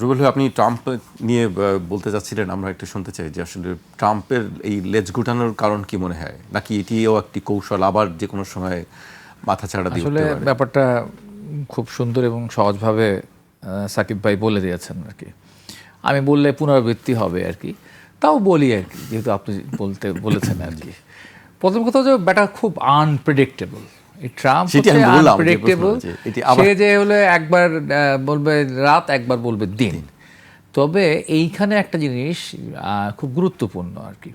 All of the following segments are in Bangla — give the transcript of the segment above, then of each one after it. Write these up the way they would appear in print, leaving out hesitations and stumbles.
রুবেল ভাই, আপনি ট্রাম্প নিয়ে বলতে চাচ্ছিলেন, আমরা একটু শুনতে চাই যে আসলে ট্রাম্পের এই লেজ গুটানোর কারণ কি মনে হয়, নাকি এটিও একটি কৌশল, আবার যে কোনো সময় মাথা ছাড়া দিয়ে আসলে উঠতে পারে? ব্যাপারটা খুব সুন্দর এবং সহজভাবে সাকিব ভাই বলে দিয়েছেন আর কি। আমি বললে পুনরাবৃত্তি হবে আর কি, তাও বলি আর কি, যেহেতু আপনি বলেছেন আর কি। প্রথম কথা যে ব্যাটা খুব আনপ্রেডিক্টেবল। এই ট্রাম্প সেটি হচ্ছে আমি বললাম যে আনপ্রেডিক্টেবল। প্রশ্ন, যে এটি আবার সে যে হলো একবার বলবে রাত, একবার বলবে দিন। তবে এইখানে একটা জিনিস খুব গুরুত্বপূর্ণ আর কি।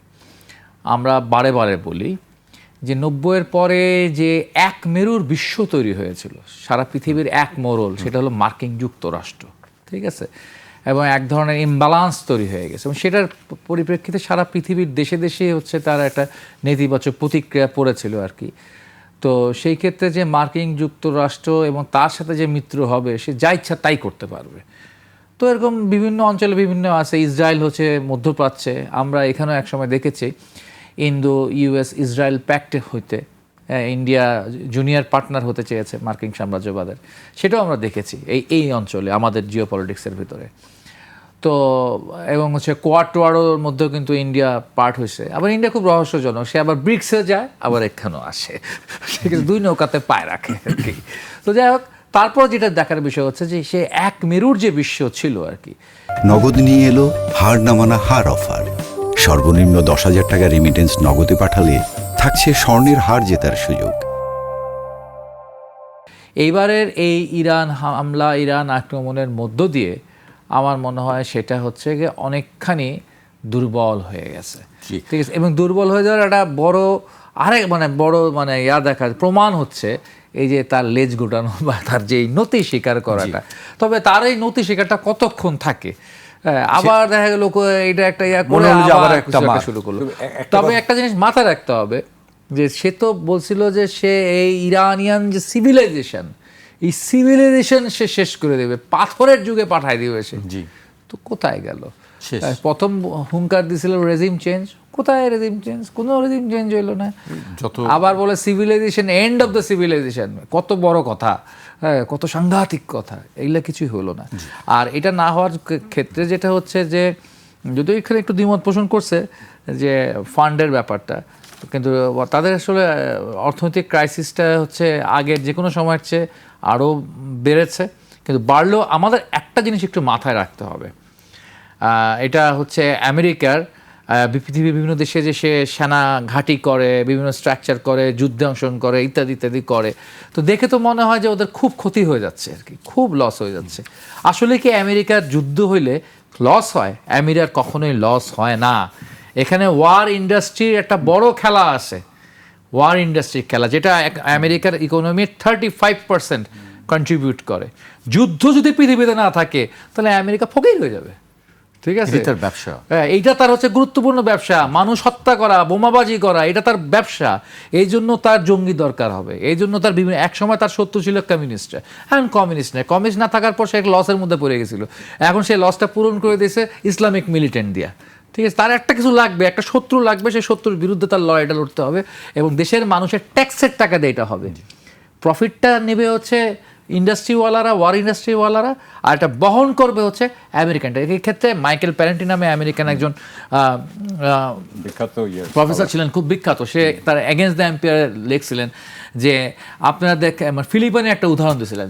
আমরা বারে বারে বলি যে 90-এর পরে যে এক মেরুর বিশ্ব তৈরি হয়েছিল, সারা পৃথিবীর এক মোড়ল, সেটা হলো মার্কিন যুক্তরাষ্ট্র, ঠিক আছে? এবং এক ধরনের ইমব্যালান্স তৈরি হয়ে গেছে, এবং সেটার পরিপ্রেক্ষিতে সারা পৃথিবীর দেশে দেশে হচ্ছে তার একটা নেতিবাচক প্রতিক্রিয়া পড়েছিল আর কি। তো সেই ক্ষেত্রে যে মার্কিন যুক্তরাষ্ট্র এবং তার সাথে যে মিত্র হবে, সে যা ইচ্ছা তাই করতে পারবে। তো এরকম বিভিন্ন অঞ্চলে বিভিন্ন আছে। ইসরায়েল হচ্ছে মধ্যপ্রাচ্যে, আমরা এখানেও একসময় দেখেছি ইন্দো ইউএস ইসরায়েল প্যাক্ট হইতে ইন্ডিয়া জুনিয়র পার্টনার হতে চেয়েছে মার্কিন সাম্রাজ্যবাদের, সেটাও আমরা দেখেছি এই অঞ্চলে আমাদের জিও পলিটিক্সের ভিতরে। তো এবং হচ্ছে কোয়াডোর মধ্যেও কিন্তু ইন্ডিয়া পার্ট হয়েছে। আবার ইন্ডিয়া খুব রহস্যজনক, সে আবার ব্রিক্সে যায়, আবার এখানেও আসে, সে কিন্তু দুই নৌকাতে পায় রাখে আর কি। তো যাই হোক, তারপর যেটা দেখার বিষয় হচ্ছে যে সে এক মেরুর যে বিশ্ব ছিল আর কি। নগদ নিয়ে এলো হার না মানা হার অফার। সর্বনিম্ন 10,000 টাকা রেমিটেন্স নগদে পাঠালে থাকছে স্বর্ণের হার জেতার সুযোগ। এইবারের এই ইরান হামলা, ইরান আক্রমণের মধ্য দিয়ে আমার মনে হয় সেটা হচ্ছে গিয়ে অনেকখানি দুর্বল হয়ে গেছে, ঠিক আছে? এবং দুর্বল হয়ে যাওয়ার একটা বড় দেখা প্রমাণ হচ্ছে এই যে তার লেজ গুটানো বা তার যে নতি স্বীকার করাটা। তবে তার এই নতি স্বীকারটা কতক্ষণ থাকে, আবার দেখা গেল এটা একটা করে আবার একটা শুরু করলো। তবে একটা জিনিস মাথায় রাখতে হবে যে সে তো বলছিল যে সে এই ইরানিয়ান যে সিভিলাইজেশন, এই সিভিলাইজেশন সে শেষ করে দেবে, পাথরের যুগে পাঠায় দিবে সে। জি, তো কোথায় গেল? প্রথম হুঙ্কার দিছিল রেজিম চেঞ্জ, কোথায় রেজিম চেঞ্জ? কোনো রেজিম চেঞ্জ হইলো না। আবার বলে civilisation, end of the civilisation, কত বড় কথা, হ্যাঁ, কত সাংঘাতিক কথা, এইগুলা কিছুই হলো না। আর এটা না হওয়ার ক্ষেত্রে যেটা হচ্ছে যে, যদিও এখানে একটু দ্বিমত পোষণ করছে যে ফান্ডের ব্যাপারটা, কিন্তু তাদের আসলে অর্থনৈতিক ক্রাইসিসটা হচ্ছে আগের যে কোনো সময়ের চেয়ে আরও বেড়েছে। কিন্তু বাড়লেও আমাদের একটা জিনিস একটু মাথায় রাখতে হবে, এটা হচ্ছে আমেরিকার পৃথিবীর বিভিন্ন দেশে যে সে সেনা ঘাঁটি করে, বিভিন্ন স্ট্রাকচার করে, যুদ্ধে অংশগ্রহণ করে, ইত্যাদি ইত্যাদি করে। তো দেখে তো মনে হয় যে ওদের খুব ক্ষতি হয়ে যাচ্ছে আর কি, খুব লস হয়ে যাচ্ছে। আসলে কি আমেরিকার যুদ্ধ হইলে লস হয়? আমেরিকার কখনোই লস হয় না। এখানে ওয়ার ইন্ডাস্ট্রির একটা বড় খেলা আছে, ওয়ার ইন্ডাস্ট্রির খেলা, যেটা আমেরিকার ইকোনমির 35% কন্ট্রিবিউট করে। যুদ্ধ যদি পৃথিবীতে না থাকে তাহলে আমেরিকা ফকির হয়ে যাবে, ঠিক আছে? তার ব্যবসা, হ্যাঁ, এইটা তার হচ্ছে গুরুত্বপূর্ণ ব্যবসা। মানুষ হত্যা করা, বোমাবাজি করা, এটা তার ব্যবসা। এই জন্য তার জঙ্গি দরকার হবে, এই জন্য তার বিভিন্ন, এক সময় তার শত্রু ছিল কমিউনিস্ট, এখন কমিউনিস্ট নেই। কমিউনিস্ট না থাকার পর সে এক লসের মধ্যে পড়ে গেছিল, এখন সেই লসটা পূরণ করে দিয়েছে ইসলামিক মিলিটেন্ট দিয়া, ঠিক আছে? তার একটা কিছু লাগবে, একটা শত্রু লাগবে, সেই শত্রুর বিরুদ্ধে তার লড়াইটা লড়তে হবে, এবং দেশের মানুষের ট্যাক্সের টাকা দিয়ে এটা হবে। প্রফিটটা নেবে হচ্ছে ইন্ডাস্ট্রিওয়ালারা, ওয়ার ইন্ডাস্ট্রিওয়ালারা, আর এটা বহন করবে হচ্ছে আমেরিকানটা। এই ক্ষেত্রে মাইকেল প্যারেন্টি নামে আমেরিকান একজন বিখ্যাত প্রফেসর ছিলেন, খুব বিখ্যাত। সে তার এগেনস্ট দ্য এম্পায়ার লিখছিলেন যে আপনারা ফিলিপাইনে একটা উদাহরণ দিয়েছিলেন।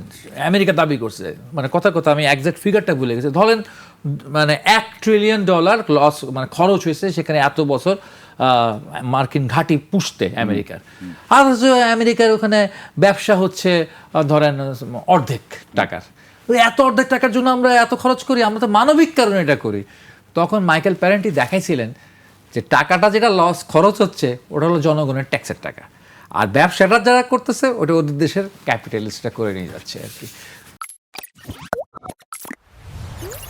আমেরিকা দাবি করছে, কথা আমি একজ্যাক্ট ফিগারটা ভুলে গেছি, ধরেন $1 ট্রিলিয়ন লস খরচ হয়েছে সেখানে এত বছর মার্কিন ঘাঁটি পুষতে আমেরিকার। আর আমেরিকার ওখানে ব্যবসা হচ্ছে ধরেন অর্ধেক টাকার। এত অর্ধেক টাকার জন্য আমরা এত খরচ করি, আমরা তো মানবিক কারণে এটা করি। তখন মাইকেল প্যারেন্টি দেখাইছিলেন যে টাকাটা যেটা লস খরচ হচ্ছে ওটা হলো জনগণের ট্যাক্সের টাকা, আর ব্যবসাটা যারা করতেছে ওটা ওদের দেশের ক্যাপিটালিস্টরা করে নিয়ে যাচ্ছে আর কি।